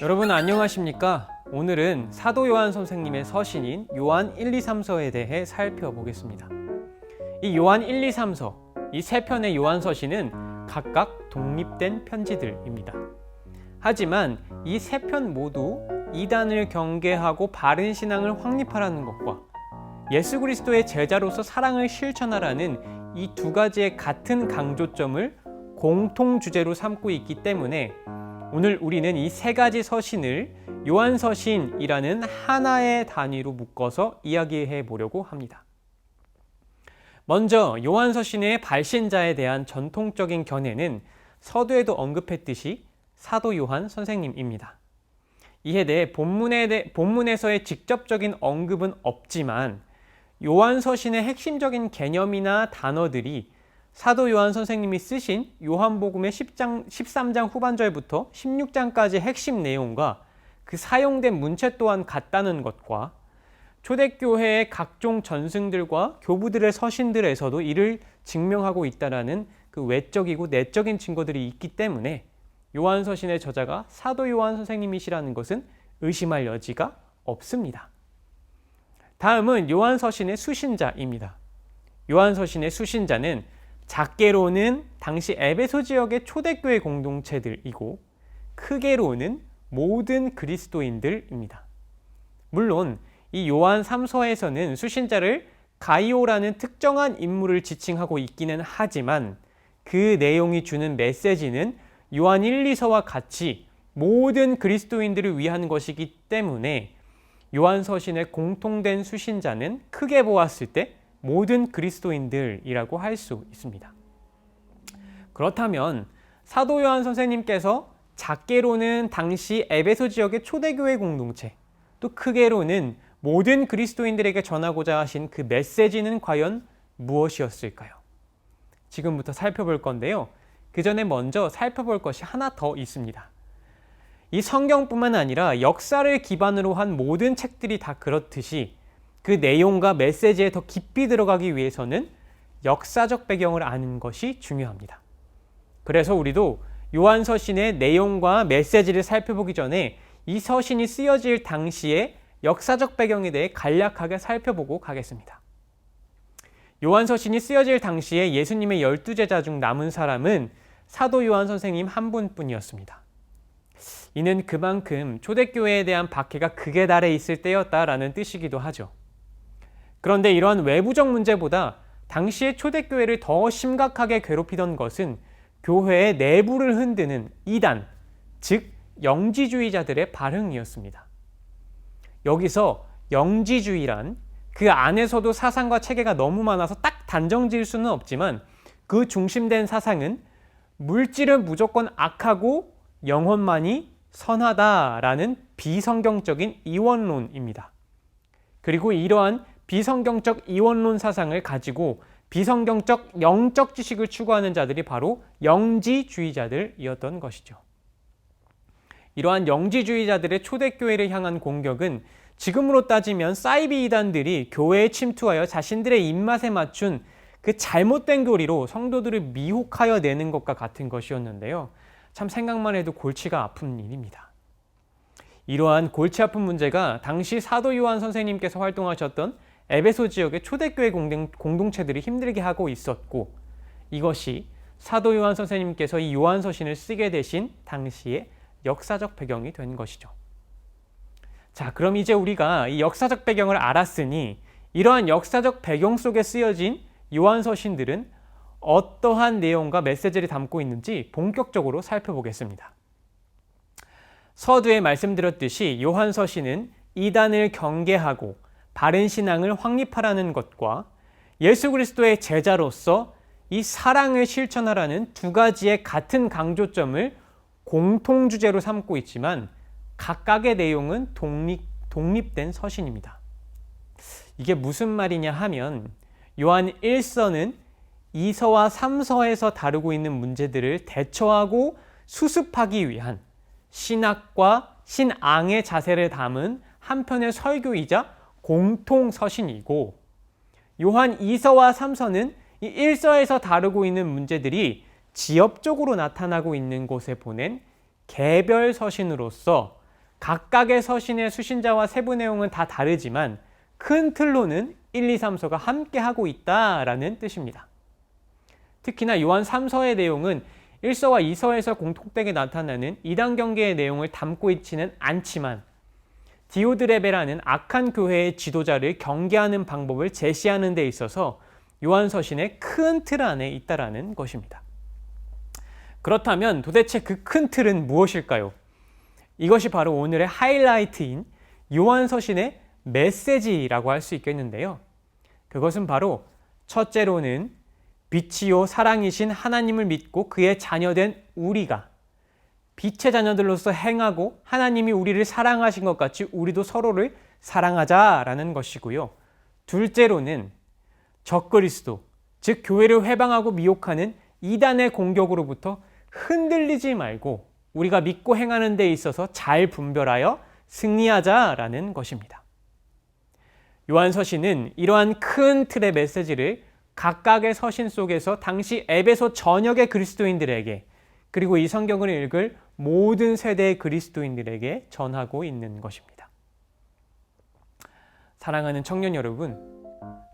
여러분 안녕하십니까? 오늘은 사도 요한 선생님의 서신인 요한 1, 2, 3서에 대해 살펴보겠습니다. 이 요한 1, 2, 3서, 이 세 편의 요한 서신은 각각 독립된 편지들입니다. 하지만 이 세 편 모두 이단을 경계하고 바른 신앙을 확립하라는 것과 예수 그리스도의 제자로서 사랑을 실천하라는 이 두 가지의 같은 강조점을 공통 주제로 삼고 있기 때문에 오늘 우리는 이 세 가지 서신을 요한서신이라는 하나의 단위로 묶어서 이야기해 보려고 합니다. 먼저 요한서신의 발신자에 대한 전통적인 견해는 서두에도 언급했듯이 사도 요한 선생님입니다. 이에 대해 본문에서의 직접적인 언급은 없지만 요한서신의 핵심적인 개념이나 단어들이 사도 요한 선생님이 쓰신 요한복음의 13장 후반절부터 16장까지의 핵심 내용과 그 사용된 문체 또한 같다는 것과 초대교회의 각종 전승들과 교부들의 서신들에서도 이를 증명하고 있다는 그 외적이고 내적인 증거들이 있기 때문에 요한서신의 저자가 사도 요한 선생님이시라는 것은 의심할 여지가 없습니다. 다음은 요한서신의 수신자입니다. 요한서신의 수신자는 작게로는 당시 에베소 지역의 초대교회 공동체들이고 크게로는 모든 그리스도인들입니다. 물론 이 요한 3서에서는 수신자를 가이오라는 특정한 인물을 지칭하고 있기는 하지만 그 내용이 주는 메시지는 요한 1, 2서와 같이 모든 그리스도인들을 위한 것이기 때문에 요한서신의 공통된 수신자는 크게 보았을 때 모든 그리스도인들이라고 할 수 있습니다. 그렇다면 사도 요한 선생님께서 작게로는 당시 에베소 지역의 초대교회 공동체, 또 크게로는 모든 그리스도인들에게 전하고자 하신 그 메시지는 과연 무엇이었을까요? 지금부터 살펴볼 건데요. 그 전에 먼저 살펴볼 것이 하나 더 있습니다. 이 성경뿐만 아니라 역사를 기반으로 한 모든 책들이 다 그렇듯이 그 내용과 메시지에 더 깊이 들어가기 위해서는 역사적 배경을 아는 것이 중요합니다. 그래서 우리도 요한서신의 내용과 메시지를 살펴보기 전에 이 서신이 쓰여질 당시의 역사적 배경에 대해 간략하게 살펴보고 가겠습니다. 요한서신이 쓰여질 당시에 예수님의 12제자 중 남은 사람은 사도 요한 선생님 한 분뿐이었습니다. 이는 그만큼 초대교회에 대한 박해가 극에 달해 있을 때였다라는 뜻이기도 하죠. 그런데 이러한 외부적 문제보다 당시의 초대교회를 더 심각하게 괴롭히던 것은 교회의 내부를 흔드는 이단, 즉 영지주의자들의 발흥이었습니다. 여기서 영지주의란 그 안에서도 사상과 체계가 너무 많아서 딱 단정 지을 수는 없지만 그 중심된 사상은 물질은 무조건 악하고 영혼만이 선하다라는 비성경적인 이원론입니다. 그리고 이러한 비성경적 이원론 사상을 가지고 비성경적 영적 지식을 추구하는 자들이 바로 영지주의자들이었던 것이죠. 이러한 영지주의자들의 초대교회를 향한 공격은 지금으로 따지면 사이비 이단들이 교회에 침투하여 자신들의 입맛에 맞춘 그 잘못된 교리로 성도들을 미혹하여 내는 것과 같은 것이었는데요. 참 생각만 해도 골치가 아픈 일입니다. 이러한 골치 아픈 문제가 당시 사도 요한 선생님께서 활동하셨던 에베소 지역의 초대교회 공동체들이 힘들게 하고 있었고 이것이 사도 요한 선생님께서 이 요한서신을 쓰게 되신 당시의 역사적 배경이 된 것이죠. 자, 그럼 이제 우리가 이 역사적 배경을 알았으니 이러한 역사적 배경 속에 쓰여진 요한서신들은 어떠한 내용과 메시지를 담고 있는지 본격적으로 살펴보겠습니다. 서두에 말씀드렸듯이 요한서신은 이단을 경계하고 바른 신앙을 확립하라는 것과 예수 그리스도의 제자로서 이 사랑을 실천하라는 두 가지의 같은 강조점을 공통 주제로 삼고 있지만 각각의 내용은 독립된 서신입니다. 이게 무슨 말이냐 하면 요한 1서는 2서와 3서에서 다루고 있는 문제들을 대처하고 수습하기 위한 신학과 신앙의 자세를 담은 한편의 설교이자 공통 서신이고 요한 2서와 3서는 이 1서에서 다루고 있는 문제들이 지역적으로 나타나고 있는 곳에 보낸 개별 서신으로서 각각의 서신의 수신자와 세부 내용은 다 다르지만 큰 틀로는 1, 2, 3서가 함께하고 있다라는 뜻입니다. 특히나 요한 3서의 내용은 1서와 2서에서 공통되게 나타나는 이단 경계의 내용을 담고 있지는 않지만 디오드레베라는 악한 교회의 지도자를 경계하는 방법을 제시하는 데 있어서 요한 서신의 큰 틀 안에 있다라는 것입니다. 그렇다면 도대체 그 큰 틀은 무엇일까요? 이것이 바로 오늘의 하이라이트인 요한 서신의 메시지라고 할 수 있겠는데요. 그것은 바로 첫째로는 빛이요 사랑이신 하나님을 믿고 그의 자녀된 우리가 빛의 자녀들로서 행하고 하나님이 우리를 사랑하신 것 같이 우리도 서로를 사랑하자라는 것이고요. 둘째로는 적그리스도, 즉 교회를 회방하고 미혹하는 이단의 공격으로부터 흔들리지 말고 우리가 믿고 행하는 데 있어서 잘 분별하여 승리하자라는 것입니다. 요한 서신은 이러한 큰 틀의 메시지를 각각의 서신 속에서 당시 에베소 전역의 그리스도인들에게 그리고 이 성경을 읽을 모든 세대의 그리스도인들에게 전하고 있는 것입니다. 사랑하는 청년 여러분,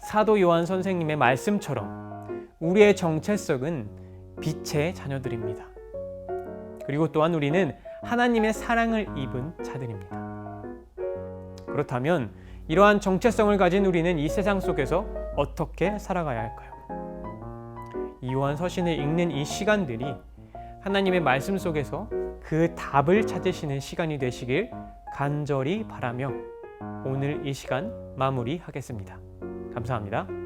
사도 요한 선생님의 말씀처럼 우리의 정체성은 빛의 자녀들입니다. 그리고 또한 우리는 하나님의 사랑을 입은 자들입니다. 그렇다면 이러한 정체성을 가진 우리는 이 세상 속에서 어떻게 살아가야 할까요? 이 요한 서신을 읽는 이 시간들이 하나님의 말씀 속에서 그 답을 찾으시는 시간이 되시길 간절히 바라며 오늘 이 시간 마무리하겠습니다. 감사합니다.